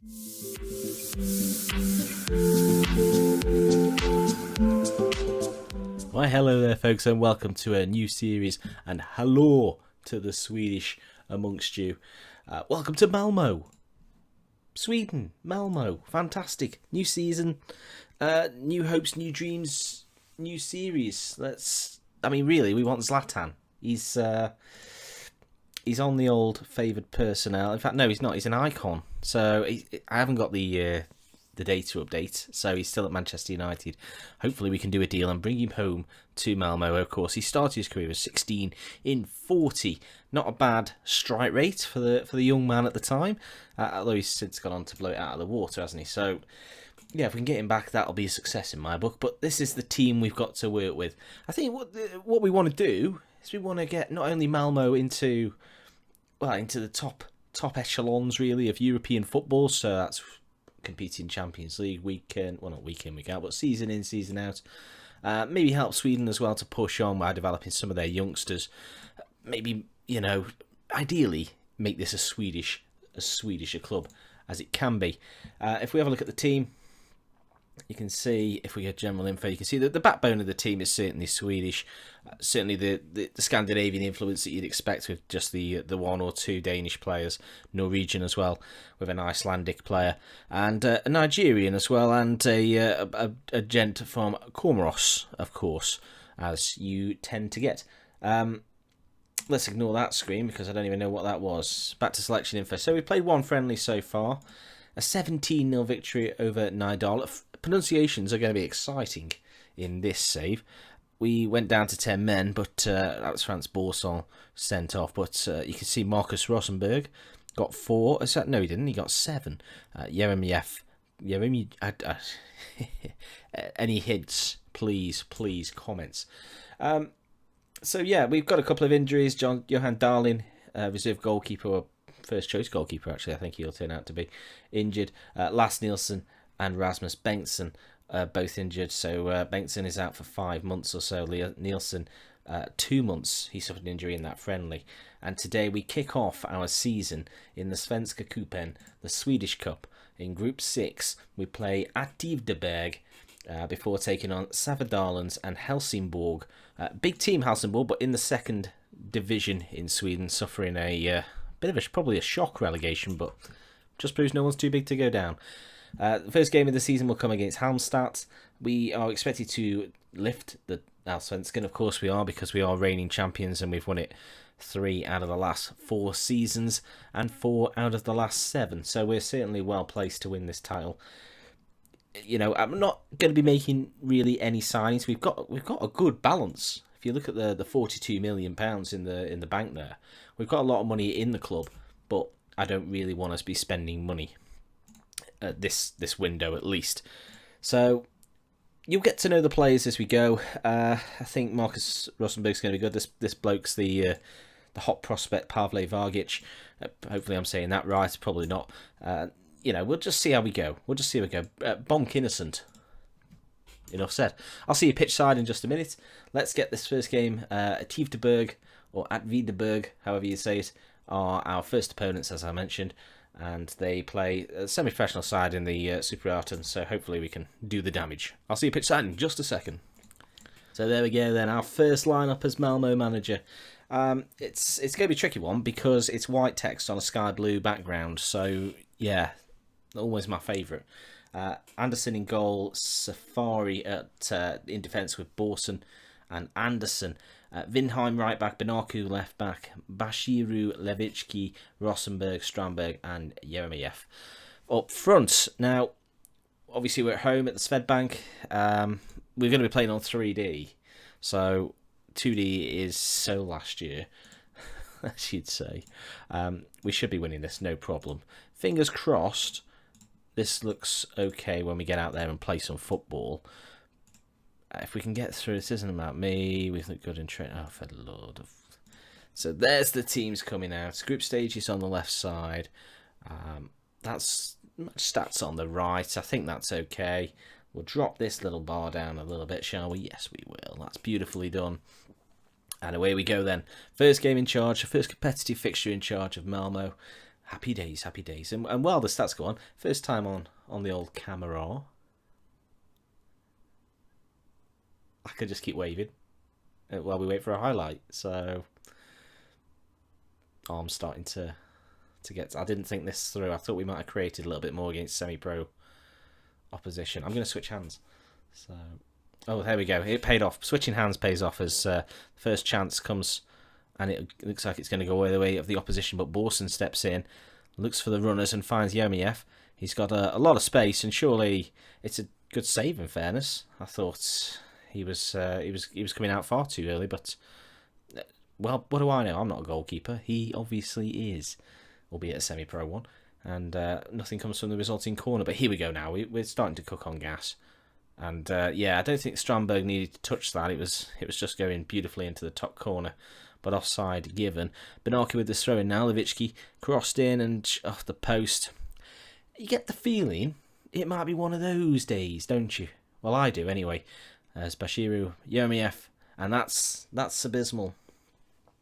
Why, hello there, folks, and welcome to a new series, and hello to the Swedish amongst you. Welcome to Malmo, Sweden. Malmo, fantastic. New season, new hopes, new dreams, new series. Really, we want Zlatan. He's on the old favoured personnel. In fact, no, he's not. He's an icon. So I haven't got the data update. So he's still at Manchester United. Hopefully we can do a deal and bring him home to Malmo. Of course, he started his career as 16 in 40. Not a bad strike rate for the young man at the time. Although he's since gone on to blow it out of the water, hasn't he? So yeah, if we can get him back, that'll be a success in my book. But this is the team we've got to work with. I think what we want to do is we want to get not only Malmo into the top echelons really of European football. So that's competing Champions League week out, but season in, season out. Maybe help Sweden as well to push on by developing some of their youngsters. Maybe, ideally make this as Swedish a club as it can be. If we have a look at the team, you can see, if we get general info, you can see that the backbone of the team is certainly Swedish. Certainly the Scandinavian influence that you'd expect with just the one or two Danish players, Norwegian as well, with an Icelandic player, and a Nigerian as well, and a gent from Comoros, of course, as you tend to get. Let's ignore that screen because I don't even know what that was. Back to selection info. So we played one friendly so far. A 17-0 victory over Nydal. Pronunciations are going to be exciting in this save. We went down to 10 men, but that was Frans Borsson sent off. But you can see Marcus Rosenberg got 4. No, he didn't. He got 7. Yeremyev. Any hints, please, comments. So yeah, we've got a couple of injuries. Johan Darlin, reserve goalkeeper, or first choice goalkeeper actually, I think he'll turn out to be injured. Lars Nielsen and Rasmus Bengtsson both injured. So Bengtsson is out for 5 months or so. Nielsen 2 months. He suffered an injury in that friendly. And today we kick off our season in the Svenska Cupen, the Swedish Cup. In Group 6, we play Aktivdeberg before taking on Sävedalens and Helsingborg. Big team Helsingborg, but in the second division in Sweden, suffering a bit of probably a shock relegation, but just proves no one's too big to go down. The first game of the season will come against Halmstad. We are expected to lift the Allsvenskan. Of course we are, because we are reigning champions and we've won it 3 out of the last 4 seasons and 4 out of the last 7. So we're certainly well placed to win this title. I'm not going to be making really any signings. We've got a good balance. If you look at the £42 million in the bank there, we've got a lot of money in the club, but I don't really want us to be spending money at this window at least. So you'll get to know the players as we go. I think Marcus Rosenberg's going to be good. This bloke's the hot prospect, Pavle Vargic. Hopefully I'm saying that right. Probably not. We'll just see how we go. Bonk innocent. Enough said. I'll see you pitch side in just a minute. Let's get this first game. Aktivdeberg, or Akviddeberg, however you say it, are our first opponents, as I mentioned. And they play a semi-professional side in the Super Arten, so hopefully we can do the damage. I'll see you pitch side in just a second. So there we go then, our first lineup as Malmo manager. It's going to be a tricky one because it's white text on a sky blue background, so yeah, always my favourite. Anderson in goal, Safari in defence with Borson and Anderson. Vinheim right back, Benaku left back, Bashiru, Levitsky, Rosenberg, Strandberg and Yeremyev up front. Now, obviously we're at home at the Swedbank. We're going to be playing on 3D, so 2D is so last year, as you'd say. We should be winning this, no problem. Fingers crossed. This looks okay when we get out there and play some football. If we can get through, this isn't about me. We've looked good in training. Oh, for the Lord. So there's the teams coming out. Group stage is on the left side. That's stats on the right. I think that's okay. We'll drop this little bar down a little bit, shall we? Yes, we will. That's beautifully done. And away we go then. First game in charge, the first competitive fixture in charge of Malmo. Happy days, happy days. And while the stats go on, first time on the old camera, I could just keep waving while we wait for a highlight. So I'm starting to get... I didn't think this through. I thought we might have created a little bit more against semi-pro opposition. I'm going to switch hands. So, oh, there we go. It paid off. Switching hands pays off as first chance comes, and it looks like it's going to go away the way of the opposition. But Borson steps in, looks for the runners, and finds Yermiev. He's got a lot of space, and surely it's a good save. In fairness, I thought he was coming out far too early, but well, what do I know? I'm not a goalkeeper. He obviously is, albeit a semi-pro one. And nothing comes from the resulting corner. But here we go now. We're starting to cook on gas. And yeah, I don't think Strandberg needed to touch that. It was just going beautifully into the top corner. But offside given. Benarki with the throw in now. Levicki crossed in and off the post. You get the feeling it might be one of those days, don't you? Well, I do anyway. As Bashiru, Yermiev. And that's abysmal.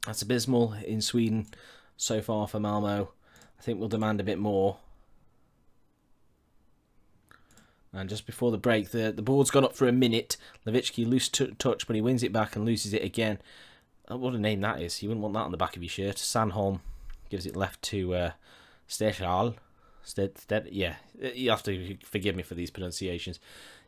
That's abysmal in Sweden so far for Malmo. I think we'll demand a bit more. And just before the break, the board's gone up for a minute. Levicki loose touch, but he wins it back and loses it again. What a name that is. You wouldn't want that on the back of your shirt. Sandholm gives it left to Stechal. Yeah, you have to forgive me for these pronunciations.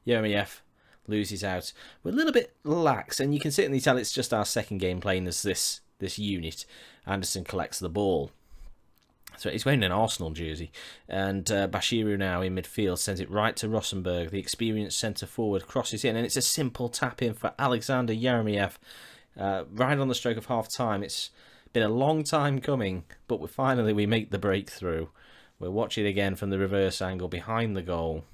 Yermiev loses out. We're a little bit lax, and you can certainly tell it's just our second game playing as this unit. Anderson collects the ball. So he's wearing an Arsenal jersey. And Bashiru now in midfield sends it right to Rosenberg. The experienced centre-forward crosses in. And it's a simple tap-in for Alexander Yermiev. Right on the stroke of half-time. It's been a long time coming. But we make the breakthrough. We're watching again from the reverse angle behind the goal.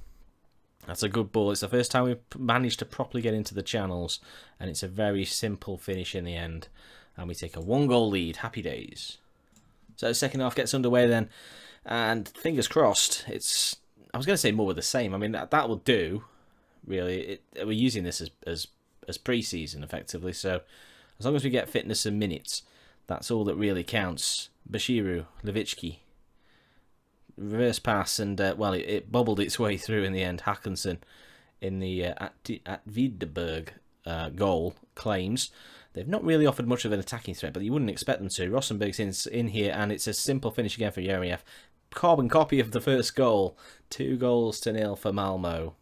That's a good ball. It's the first time we've managed to properly get into the channels. And it's a very simple finish in the end. And we take a 1-goal lead. Happy days. So the second half gets underway then, and fingers crossed, I was going to say more of the same. I mean, that will do, really. We're using this as pre-season, effectively, so as long as we get fitness and minutes, that's all that really counts. Bashiru, Levicki, reverse pass, and, well, it bubbled its way through in the end. Hackinson in the at Wiedeberg goal claims. They've not really offered much of an attacking threat, but you wouldn't expect them to. Rosenberg's in here, and it's a simple finish again for Yermiev. Carbon copy of the first goal. 2-0 for Malmo.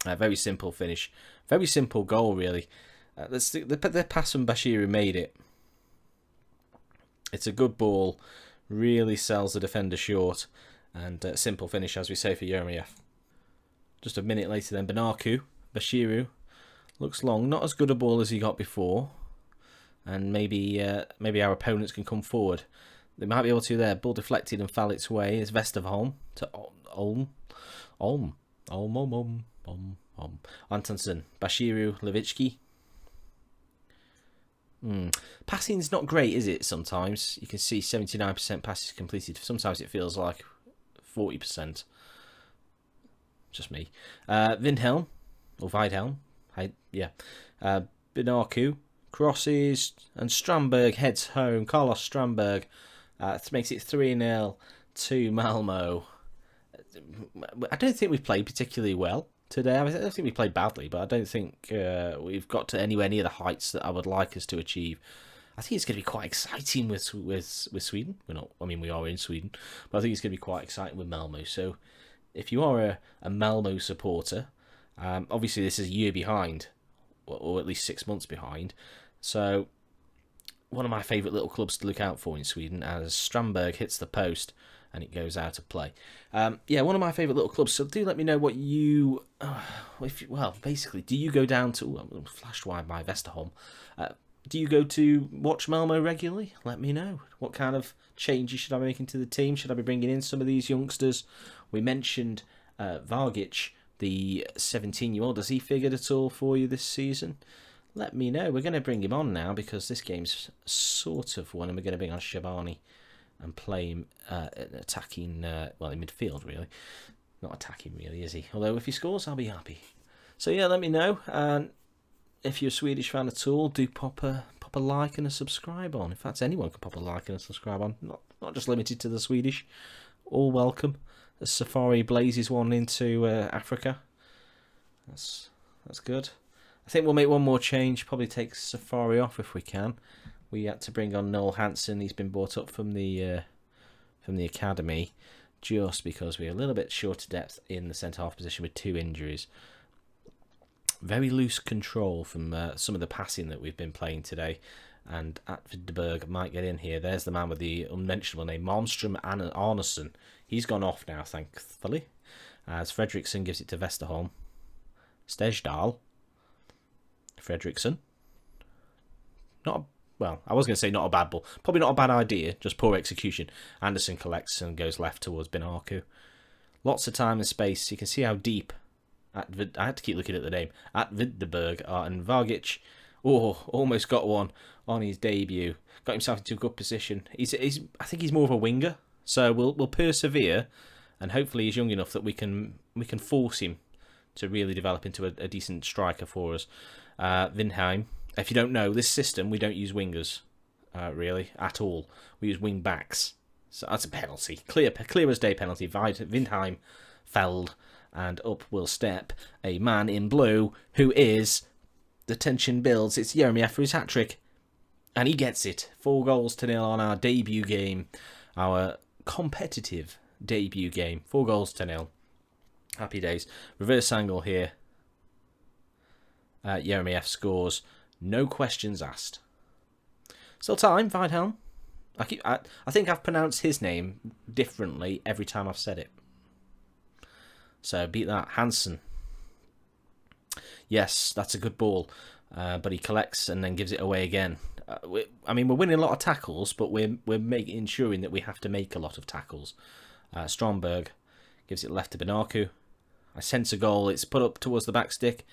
Very simple finish. Very simple goal, really. The pass from Bashiru made it. It's a good ball. Really sells the defender short. And simple finish, as we say, for Yermiev. Just a minute later then, Bashiru. Looks long, not as good a ball as he got before, and maybe our opponents can come forward. They might be able to there. Ball deflected and fell its way. It's Vesterholm to Olm. Antonsen, Bashiru, Levicki. Passing's not great, is it? Sometimes you can see 79% passes completed. Sometimes it feels like 40%. Just me. Windhelm or Weidhelm. Benarku crosses and Strandberg heads home. Carlos Strandberg makes it 3-0 to Malmo. I don't think we've played particularly well today. I don't think we played badly, but I don't think we've got to anywhere near the heights that I would like us to achieve. I think it's going to be quite exciting with Sweden. We're not. I mean, we are in Sweden, but I think it's going to be quite exciting with Malmo. So, if you are a Malmo supporter, obviously this is a year behind, or at least 6 months behind. So, one of my favourite little clubs to look out for in Sweden, as Strandberg hits the post and it goes out of play. Yeah, one of my favourite little clubs. So do let me know what you... basically, do you go down to... I'm flashed wide by Vesterholm. Do you go to watch Malmo regularly? Let me know. What kind of changes should I be making to the team? Should I be bringing in some of these youngsters? We mentioned Vargic, the 17-year-old. Has he figured at all for you this season? Let me know. We're going to bring him on now because this game's sort of won, and we're going to bring on Shabani and play him attacking, in midfield, really. Not attacking, really, is he? Although if he scores, I'll be happy. So, yeah, let me know. And if you're a Swedish fan at all, do pop a like and a subscribe on. In fact, anyone can pop a like and a subscribe on. not just limited to the Swedish. All welcome. The Safari blazes one into Africa. That's good. I think we'll make one more change. Probably take Safari off if we can. We had to bring on Noel Hansen. He's been brought up from the academy, just because we're a little bit short of depth in the centre half position with 2 injuries. Very loose control from some of the passing that we've been playing today. And Atvidberg might get in here. There's the man with the unmentionable name, Malmström Arneson. He's gone off now, thankfully. As Fredriksson gives it to Vesterholm. Stejdal. Fredriksson. Well, I was going to say not a bad ball. Probably not a bad idea, just poor execution. Anderson collects and goes left towards Binaku. Lots of time and space. You can see how deep. I had to keep looking at the name. Atvidberg and Vargic. Oh, almost got one on his debut. Got himself into a good position. I think he's more of a winger. So we'll persevere, and hopefully he's young enough that we can force him to really develop into a decent striker for us. Vindheim. If you don't know, this system, we don't use wingers, really, at all. We use wing backs. So that's a penalty. Clear as day penalty. Vindheim felled, and up will step a man in blue who is, the tension builds, it's Yeremiev for his hat-trick. And he gets it. 4-0 on our debut game. Our competitive debut game. 4-0. Happy days. Reverse angle here. Yeremiev scores. No questions asked. Still time, Weidhelm. I think I've pronounced his name differently every time I've said it. So beat that. Hansen. Yes, that's a good ball. But he collects and then gives it away again. We're winning a lot of tackles, but we're ensuring that we have to make a lot of tackles. Stromberg gives it left to Binaku. I sense a goal. It's put up towards the back stick.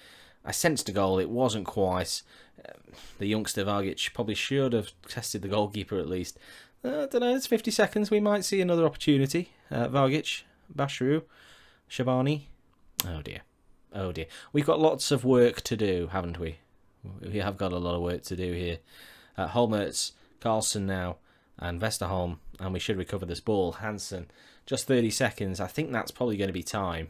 I sensed a goal. It wasn't quite. The youngster Vargic probably should have tested the goalkeeper at least. I don't know. It's 50 seconds. We might see another opportunity. Vargic, Basharu, Shabani. Oh dear. Oh dear. We've got lots of work to do, haven't we? We have got a lot of work to do here. Holmertz, Carlson now, and Vesterholm, and we should recover this ball. Hansen, just 30 seconds. I think that's probably going to be time.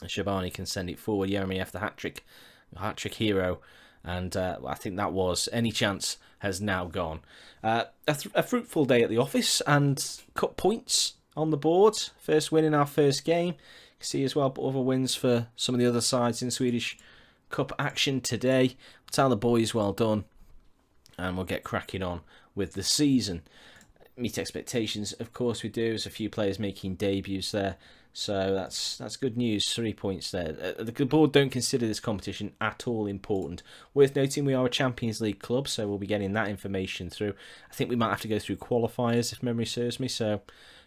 Shabani can send it forward. Yeremiev, the hat-trick hero. And I think that was, any chance has now gone. A fruitful day at the office, and cut points on the board. First win in our first game. You can see as well other wins for some of the other sides in Swedish Cup action today. Tell the boys well done, and we'll get cracking on with the season. Meet expectations, of course we do. There's a few players making debuts there, so that's good news. 3 points there. The board don't consider this competition at all important. Worth noting, we are a Champions League club, so we'll be getting that information through. I think we might have to go through qualifiers if memory serves me, so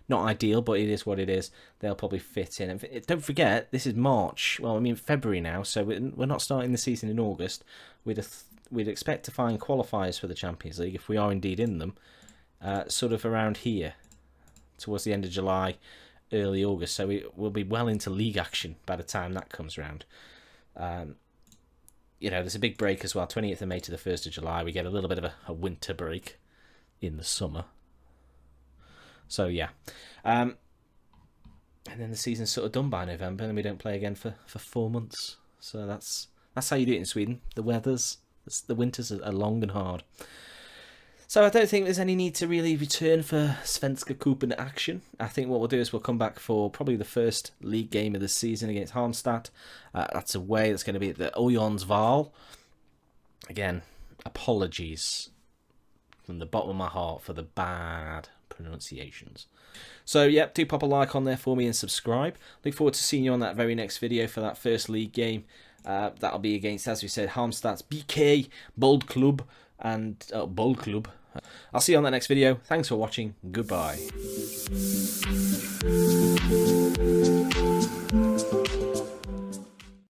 not ideal, but it is what it is. They'll probably fit in. And don't forget, this is March. Well, February now, so we're not starting the season in August. We'd expect to find qualifiers for the Champions League, if we are indeed in them, sort of around here, towards the end of July, early August. So we'll be well into league action by the time that comes around. There's a big break as well, 28th of May to the 1st of July. We get a little bit of a winter break in the summer. So, yeah. And then the season's sort of done by November, and we don't play again for 4 months. So that's how you do it in Sweden. The winters are long and hard. So I don't think there's any need to really return for Svenska Cupen action. I think what we'll do is we'll come back for probably the first league game of the season against Halmstad. That's away. That's going to be at the Ojonsval. Again, apologies from the bottom of my heart for the bad pronunciations. So, yep, do pop a like on there for me and subscribe. Look forward to seeing you on that very next video for that first league game. That'll be against, as we said, Halmstad's BK, Bold Club, and Bold Club. I'll see you on that next video. Thanks for watching. Goodbye.